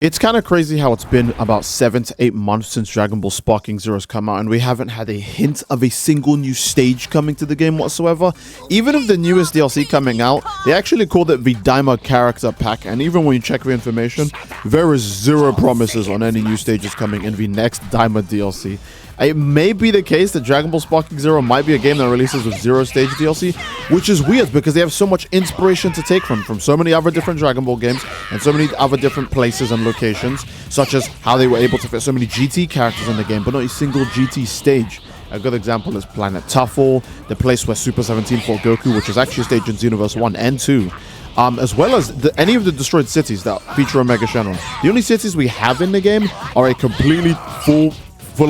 It's kind of crazy how it's been about 7 to 8 months since Dragon Ball Sparking Zero's come out, and we haven't had a hint of a single new stage coming to the game whatsoever. Even of the newest DLC coming out, they actually called it the Daima Character Pack, and even when you check the information, there is zero promises on any new stages coming in the next Daima DLC. It may be the case that Dragon Ball Sparking Zero might be a game that releases with zero stage DLC, which is weird because they have so much inspiration to take from so many other different Dragon Ball games and so many other different places and locations, such as how they were able to fit so many GT characters in the game, but not a single GT stage. A good example is Planet Tuffle, the place where Super 17 fought Goku, which is actually a stage in Xenoverse 1 and 2. As well as any of the destroyed cities that feature Omega Shenron. The only cities we have in the game are a completely full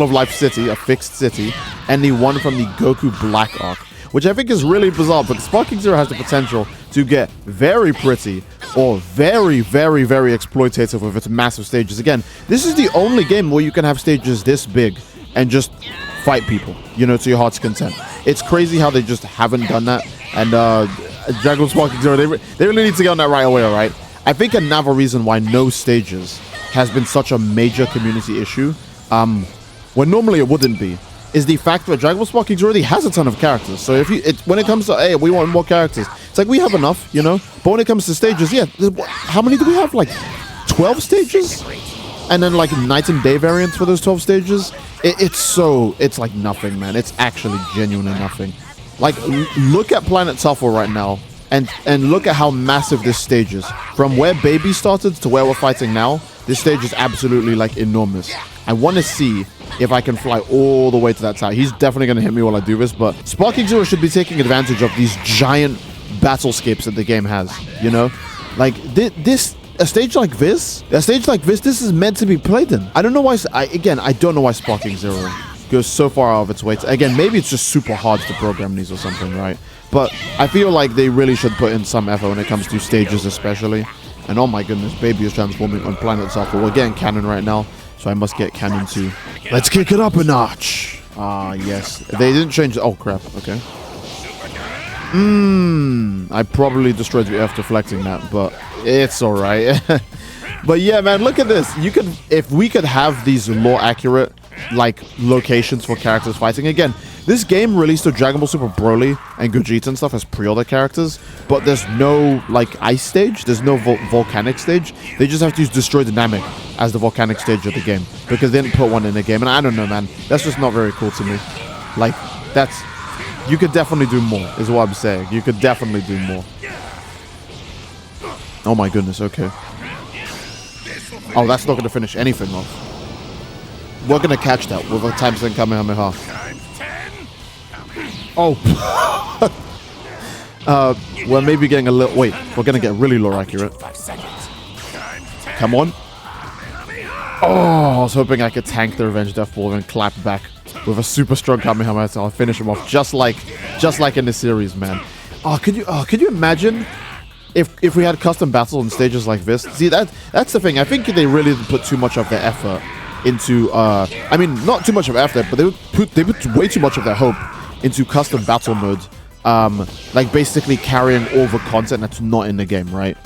of life city, a fixed city, and the one from the Goku Black arc, which I think is really bizarre, but Sparking Zero has the potential to get very pretty or very, very, very exploitative with its massive stages. Again, this is the only game where you can have stages this big and just fight people, you know, to your heart's content. It's crazy how they just haven't done that, and Dragon Ball Sparking Zero, they really need to get on that right away, alright? I think another reason why no stages has been such a major community issue, when normally it wouldn't be, is the fact that Dragon Ball Sparking Zero already has a ton of characters. So when it comes to, hey, we want more characters, it's like we have enough, you know? But when it comes to stages, yeah, how many do we have? Like 12 stages? And then like night and day variants for those 12 stages? It's like nothing, man. It's actually genuinely nothing. Like, look at Planet Tuffle right now, and look at how massive this stage is. From where Baby started to where we're fighting now, this stage is absolutely like enormous. I want to see if I can fly all the way to that tower. He's definitely going to hit me while I do this, but Sparking Zero should be taking advantage of these giant battlescapes that the game has, you know? Like, a stage like this, this is meant to be played in. I don't know why, I don't know why Sparking Zero goes so far out of its way. Again, maybe it's just super hard to program these or something, right? But I feel like they really should put in some effort when it comes to stages especially. And oh my goodness, Baby is transforming on Planet Tuffle. We're getting Cannon right now, so I must get Cannon too. Let's kick it up a notch. Ah, yes. They didn't change. Oh, crap. Okay. I probably destroyed the Earth deflecting that, but it's all right. But yeah, man, look at this. If we could have these more accurate, like, locations for characters fighting. Again, this game released to Dragon Ball Super Broly and Gogeta and stuff as pre-order characters, but there's no, like, ice stage. There's no volcanic stage. They just have to use Destroy Dynamic as the volcanic stage of the game because they didn't put one in the game. And I don't know, man. That's just not very cool to me. Like, you could definitely do more, is what I'm saying. You could definitely do more. Oh my goodness, okay. Oh, that's not going to finish anything off. We're going to catch that with a Time Sink Kamehameha. Oh. We're maybe getting a little... Wait, we're going to get really low accurate. Come on. Oh, I was hoping I could tank the Revenge Death Ball and clap back with a super strong Kamehameha, so I'll finish him off just like in the series, man. Could you imagine if we had custom battles on stages like this? See, that's the thing. I think they really didn't put too much of their effort into I mean, not too much of effort, but they put way too much of their hope into custom battle mode, like basically carrying all the content that's not in the game, right?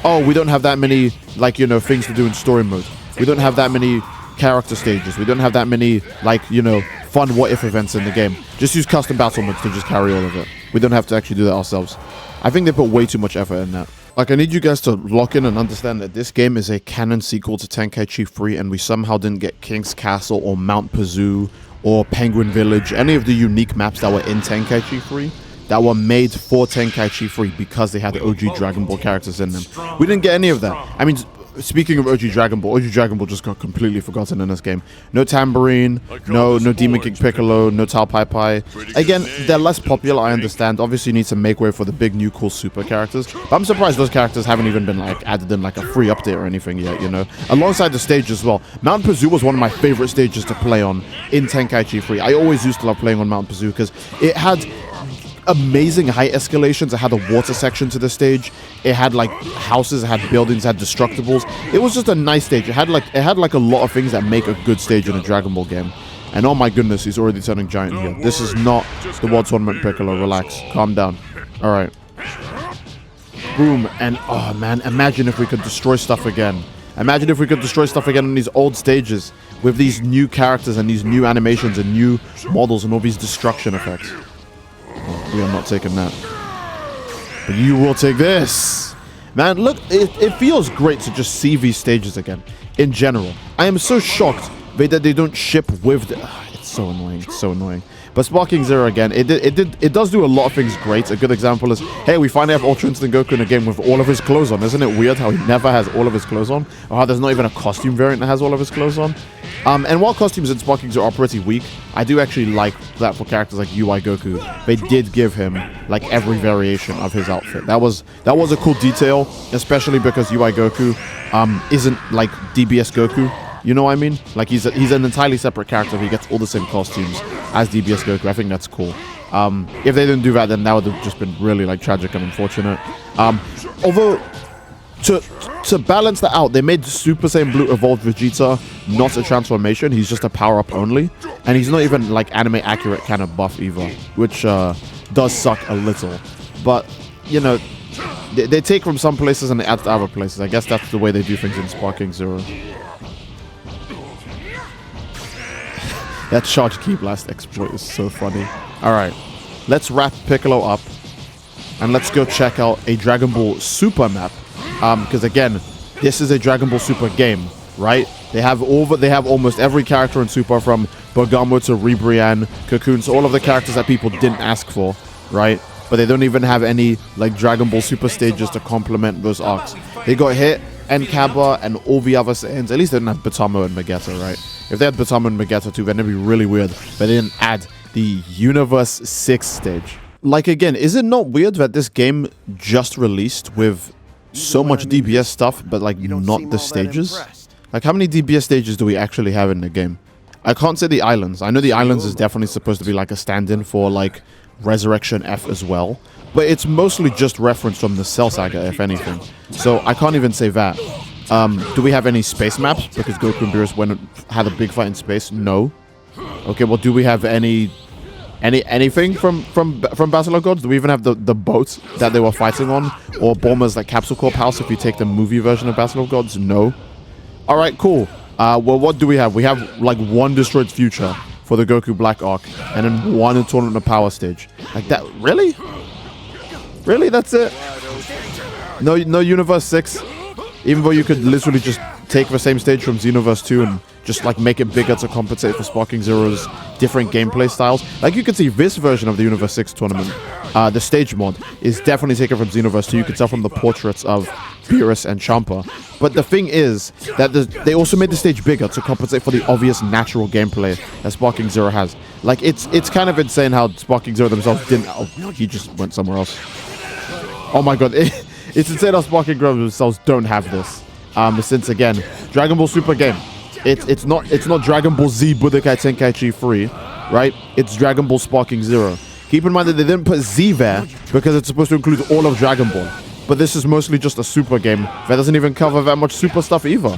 Oh, we don't have that many, like, you know, things to do in story mode. We don't have that many character stages. We don't have that many, like, you know, fun what-if events in the game. Just use custom battle modes to just carry all of it. We don't have to actually do that ourselves. I think they put way too much effort in that. Like, I need you guys to lock in and understand that this game is a canon sequel to Tenkaichi 3, and we somehow didn't get King's Castle or Mount Pazoo or Penguin Village, any of the unique maps that were in Tenkaichi 3 that were made for Tenkaichi 3 because they had the OG Dragon Ball characters in them. We didn't get any of that. I mean, speaking of OG Dragon Ball just got completely forgotten in this game. No Tambourine, no Demon King Piccolo, no Tao Pai Pai. Again, they're less popular, I understand. Obviously, you need to make way for the big new cool super characters. But I'm surprised those characters haven't even been like added in like a free update or anything yet, you know. Alongside the stage as well. Mount Pazoo was one of my favorite stages to play on in Tenkaichi 3. I always used to love playing on Mount Pazoo because it had amazing height escalations. It had a water section to the stage. It had like houses, it had buildings, it had destructibles. It was just a nice stage. It had like a lot of things that make a good stage in a Dragon Ball game. And oh my goodness, he's already turning giant here. This is not the World Tournament Piccolo. Relax, calm down. All right. Boom. And oh man, imagine if we could destroy stuff again Imagine if we could destroy stuff again on these old stages with these new characters and these new animations and new models and all these destruction effects. Oh, we are not taking that. But you will take this. Man, look, it feels great to just see these stages again, in general. I am so shocked that they don't ship with the... It's so annoying, it's so annoying. But Sparking Zero again, it does do a lot of things great. A good example is, hey, we finally have Ultra Instinct Goku in a game with all of his clothes on. Isn't it weird how he never has all of his clothes on? Or how there's not even a costume variant that has all of his clothes on? And while costumes in Sparking Zero are pretty weak, I do actually like that for characters like UI Goku. They did give him like every variation of his outfit. That was a cool detail, especially because UI Goku isn't like DBS Goku. You know what I mean? Like he's an entirely separate character. He gets all the same costumes as DBS Goku. I think that's cool. If they didn't do that, then that would have just been really like tragic and unfortunate. Although to balance that out, they made Super Saiyan Blue evolved Vegeta not a transformation. He's just a power-up only, and he's not even like anime accurate kind of buff either, which does suck a little. But you know, they take from some places and they add to other places. I guess that's the way they do things in Sparking Zero. That charge Ki Blast exploit is so funny. Alright, let's wrap Piccolo up and let's go check out a Dragon Ball Super map. Because again, this is a Dragon Ball Super game, right? They have almost every character in Super, from Bergamo to Ribrianne, Cocoon, so all of the characters that people didn't ask for, right? But they don't even have any like Dragon Ball Super stages to complement those arcs. They got Hit and Cabba and all the other Saiyans. At least they didn't have Batama and Vegeta, right? If they had Batama and Vegeta too, then it'd be really weird. But they didn't add the Universe 6 stage. Like again, is it not weird that this game just released with so much DBS stuff, but like not the stages? Like how many DBS stages do we actually have in the game? I can't say the islands. I know the islands is definitely supposed to be like a stand-in for like Resurrection F as well, but it's mostly just reference from the Cell Saga, if anything. So I can't even say that. Do we have any space maps? Because Goku and Beerus had a big fight in space. No. Okay, well, do we have anything from Battle of Gods? Do we even have the boat that they were fighting on, or Bulma's like Capsule Corp house? If you take the movie version of Battle of Gods, no. All right, cool. Well, what do we have? We have like one Destroyed Future for the Goku Black arc, and then one in Tournament of Power stage. Like that, really? Really, that's it? No Universe 6? Even though you could literally just take the same stage from Xenoverse 2 and just like make it bigger to compensate for Sparking Zero's different gameplay styles. Like you can see this version of the Universe 6 tournament, the stage mod, is definitely taken from Xenoverse 2. You can tell from the portraits of Beerus and Champa. But the thing is that they also made the stage bigger to compensate for the obvious natural gameplay that Sparking Zero has. Like it's kind of insane how Sparking Zero themselves didn't... Oh, he just went somewhere else. Oh my god. It's insane how Sparking Zero themselves don't have this. Since again, Dragon Ball Super game. It's not Dragon Ball Z Budokai Tenkaichi 3, right? It's Dragon Ball Sparking Zero. Keep in mind that they didn't put Z there because it's supposed to include all of Dragon Ball. But this is mostly just a Super game that doesn't even cover that much Super stuff either.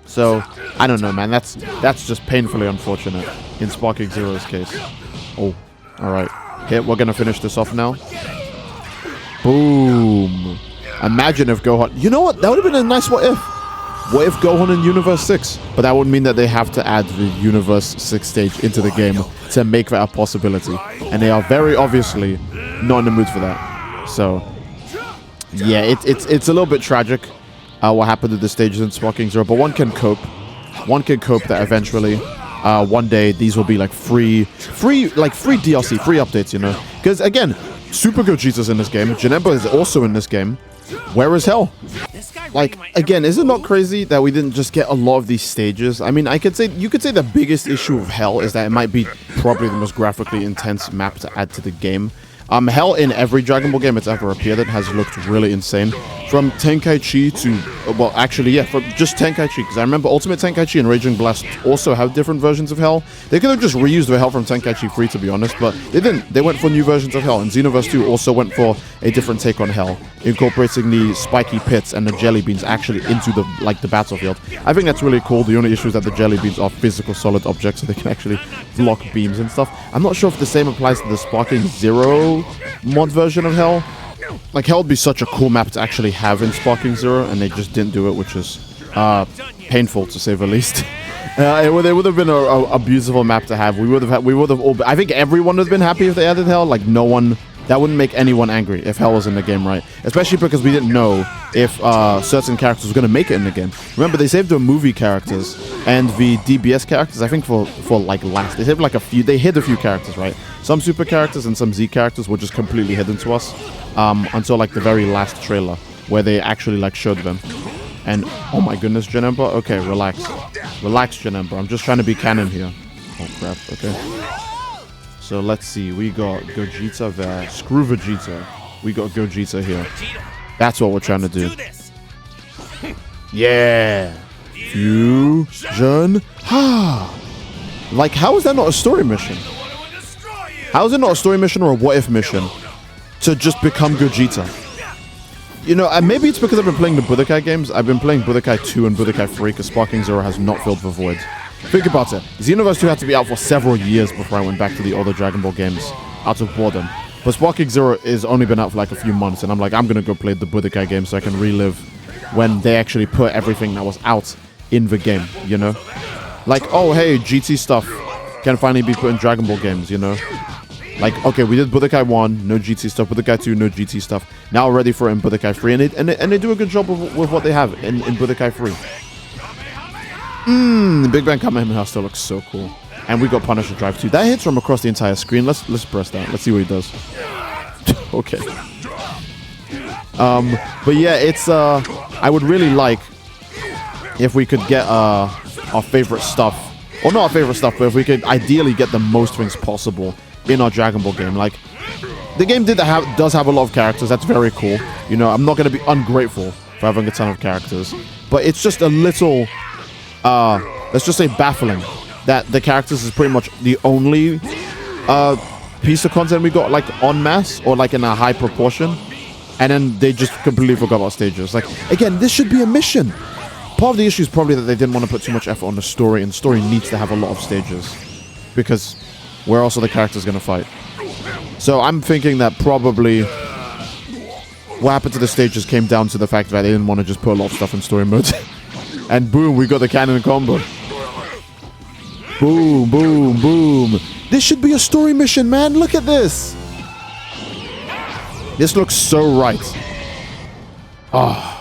So, I don't know, man. That's just painfully unfortunate in Sparking Zero's case. Oh, alright. Okay, we're gonna finish this off now. Boom. Imagine if Gohan... You know what? That would have been a nice what if. What if Gohan in Universe 6? But that would mean that they have to add the Universe 6 stage into the game to make that a possibility. And they are very obviously not in the mood for that. So, yeah, it's a little bit tragic what happened to the stages in Sparking Zero. But one can cope. One can cope that eventually, one day, these will be like free DLC, free updates, you know? Because, again, Super Gogeta's in this game. Janemba is also in this game. Where is Hell? Like, again, is it not crazy that we didn't just get a lot of these stages? I mean, you could say the biggest issue of Hell is that it might be probably the most graphically intense map to add to the game. Hell in every Dragon Ball game it's ever appeared in has looked really insane. From Tenkaichi to, well, actually, yeah, from just Tenkaichi, because I remember Ultimate Tenkaichi and Raging Blast also have different versions of Hell. They could have just reused the Hell from Tenkaichi 3, to be honest, but they didn't. They went for new versions of Hell, and Xenoverse 2 also went for a different take on Hell, incorporating the spiky pits and the jelly beans actually into the battlefield. I think that's really cool. The only issue is that the jelly beans are physical solid objects, so they can actually block beams and stuff. I'm not sure if the same applies to the Sparking Zero mod version of Hell. Like, Hell would be such a cool map to actually have in Sparking Zero, and they just didn't do it, which is painful to say the least. It would have been a beautiful map to have. We would have all. I think everyone would have been happy if they added hell. Like no one. That wouldn't make anyone angry if hell was in the game, right? Especially because we didn't know if certain characters were going to make it in the game. Remember, they saved the movie characters and the DBS characters, I think, for like last. They saved like a few. They hid a few characters, right? Some super characters and some Z characters were just completely hidden to us until like the very last trailer where they actually like showed them. And oh my goodness, Janemba. Okay, relax. Relax, Janemba. I'm just trying to be canon here. Oh crap, okay. So let's see, we got Gogeta there. Screw Vegeta. We got Gogeta here. That's what we're trying to do. Yeah. Fusion. Ha. Like, how is that not a story mission? How is it not a story mission or a what if mission to just become Gogeta? You know, and maybe it's because I've been playing the Budokai games. I've been playing Budokai 2 and Budokai 3 because Sparking Zero has not filled the void. Think about it. Xenoverse 2 had to be out for several years before I went back to the older Dragon Ball games out of boredom. But Sparking Zero has only been out for like a few months, and I'm like, I'm gonna go play the Budokai game so I can relive when they actually put everything that was out in the game, you know? Like, oh hey, GT stuff can finally be put in Dragon Ball games, you know? Like, okay, we did Budokai 1, no GT stuff. Budokai 2, no GT stuff. Now we're ready for it in Budokai 3, and they do a good job with what they have in Budokai 3. The Big Bang Kamehameha still looks so cool. And we got Punisher Drive 2. That hits from across the entire screen. Let's press that. Let's see what he does. Okay. But yeah, it's I would really like if we could get our favorite stuff. Or not our favorite stuff, but if we could ideally get the most things possible in our Dragon Ball game. Like, the game does have a lot of characters. That's very cool. You know, I'm not going to be ungrateful for having a ton of characters. But it's just a little... let's just say baffling that the characters is pretty much the only piece of content we got like en masse or like in a high proportion, and then they just completely forgot about stages. Like, again, this should be a mission. Part of the issue is probably that they didn't want to put too much effort on the story, and the story needs to have a lot of stages because where else are the characters going to fight? So I'm thinking that probably what happened to the stages came down to the fact that they didn't want to just put a lot of stuff in story mode. And boom, we got the cannon combo. Boom, boom, boom. This should be a story mission, man. Look at this. This looks so right. Oh.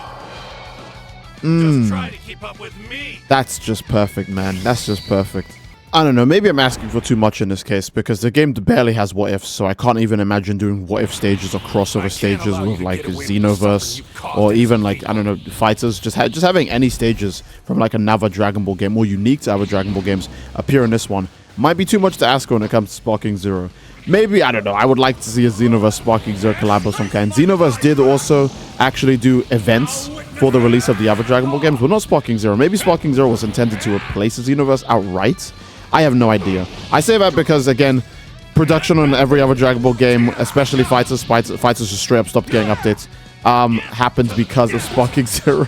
That's just perfect, man. That's just perfect. I don't know, maybe I'm asking for too much in this case because the game barely has what ifs, so I can't even imagine doing what if stages or crossover stages with like Xenoverse or even like, I don't know, fighters. Just having any stages from like another Dragon Ball game or unique to other Dragon Ball games appear in this one might be too much to ask when it comes to Sparking Zero. Maybe, I don't know, I would like to see a Xenoverse Sparking Zero collab of some kind. Xenoverse did also actually do events for the release of the other Dragon Ball games, but not Sparking Zero. Maybe Sparking Zero was intended to replace the Xenoverse outright. I have no idea. I say that because, again, production on every other Dragon Ball game, especially Fighters just straight up stopped getting updates, happened because of Sparking Zero.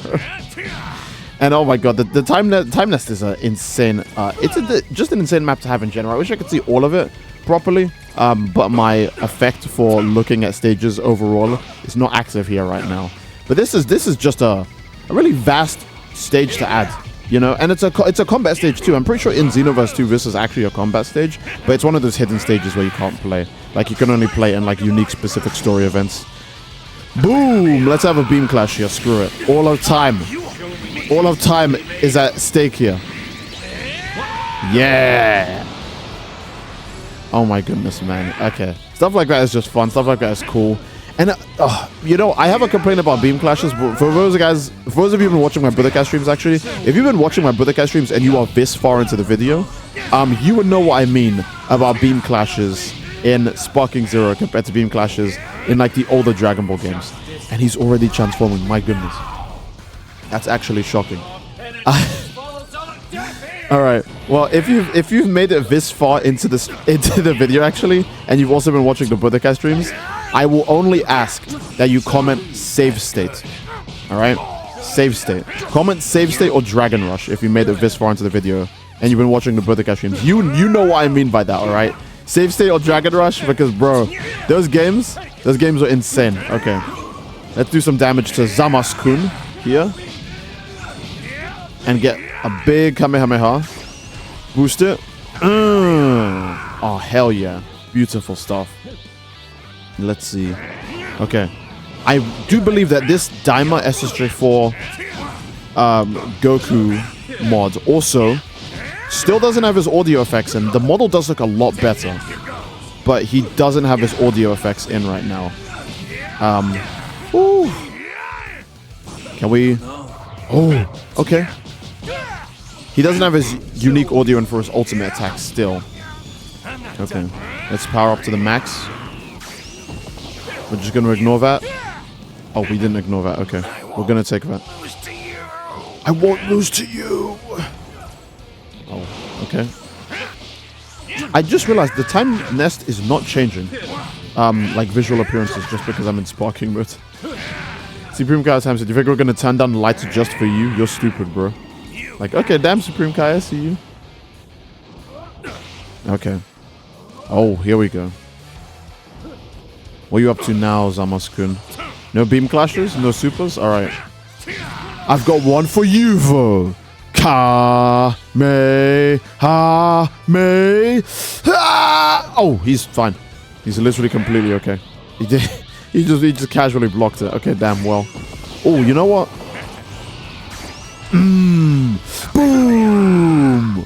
And oh my god, the Time Nest is insane. It's just an insane map to have in general. I wish I could see all of it properly, but my effect for looking at stages overall is not active here right now. But this is just a really vast stage to add. You know, and it's a combat stage too. I'm pretty sure in Xenoverse 2 this is actually a combat sage, but it's one of those hidden stages where you can't play. Like, you can only play in like unique specific story events. Boom! Let's have a beam clash here. Screw it. All of time is at stake here. Yeah! Oh my goodness, man. Okay. Stuff like that is just fun. Stuff like that is cool. And, you know, I have a complaint about beam clashes. For those of you who've been watching my Budokai streams, actually, if you've been watching my Budokai streams and you are this far into the video, you would know what I mean about beam clashes in Sparking Zero compared to beam clashes in, like, the older Dragon Ball games. And he's already transforming. My goodness. That's actually shocking. All right. Well, if you've made it this far into the video, actually, and you've also been watching the Budokai streams, I will only ask that you comment save state. Alright? Save state. Comment save state or Dragon Rush if you made it this far into the video and you've been watching the Budokai streams. You know what I mean by that, alright? Save state or Dragon Rush, because bro, those games are insane. Okay. Let's do some damage to Zamasu-kun here. and get a big Kamehameha. Boost it. Oh, hell yeah. Beautiful stuff. Let's see. Okay. I do believe that this Daima SSJ4 Goku mod also still doesn't have his audio effects in. The model does look a lot better, but he doesn't have his audio effects in right now. Ooh. Can we... Oh, okay. He doesn't have his unique audio in for his ultimate attack still. Okay. Let's power up to the max. We're just going to ignore that. Oh, we didn't ignore that. Okay. We're going to take that. I won't lose to you. Oh, okay. I just realized the time nest is not changing. Like visual appearances just because I'm in sparking mode. Supreme Kai Time said, you think we're going to turn down the lights just for you? You're stupid, bro. Like, okay, damn, Supreme Kai, I see you. Okay. Oh, here we go. What are you up to now, Zamasu-kun? No beam clashes? No supers? Alright. I've got one for you, though. Ka-me-ha-me. Oh, he's fine. He's literally completely okay. He just casually blocked it. Okay, damn well. Oh, you know what? Boom!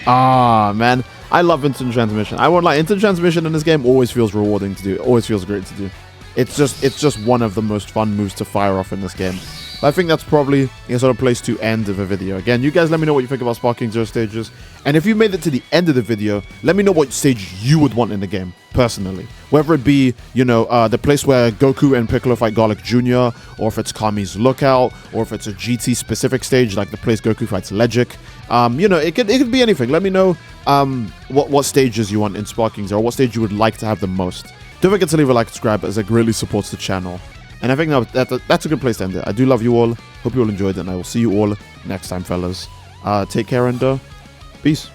Ah, man. I love instant transmission. I won't lie, instant transmission in this game always feels rewarding to do. It always feels great to do. It's just one of the most fun moves to fire off in this game. But I think that's probably a sort of place to end the video. Again, you guys let me know what you think about Sparking Zero stages. And if you made it to the end of the video, let me know what stage you would want in the game, personally. Whether it be, you know, the place where Goku and Piccolo fight Garlic Jr., or if it's Kami's Lookout, or if it's a GT-specific stage, like the place Goku fights Legic. You know, it could be anything. Let me know what stages you want in Sparking Zero, or what stage you would like to have the most. Don't forget to leave a like and subscribe, as it really supports the channel. And I think that's a good place to end it. I do love you all. Hope you all enjoyed it, and I will see you all next time, fellas. Take care, and peace.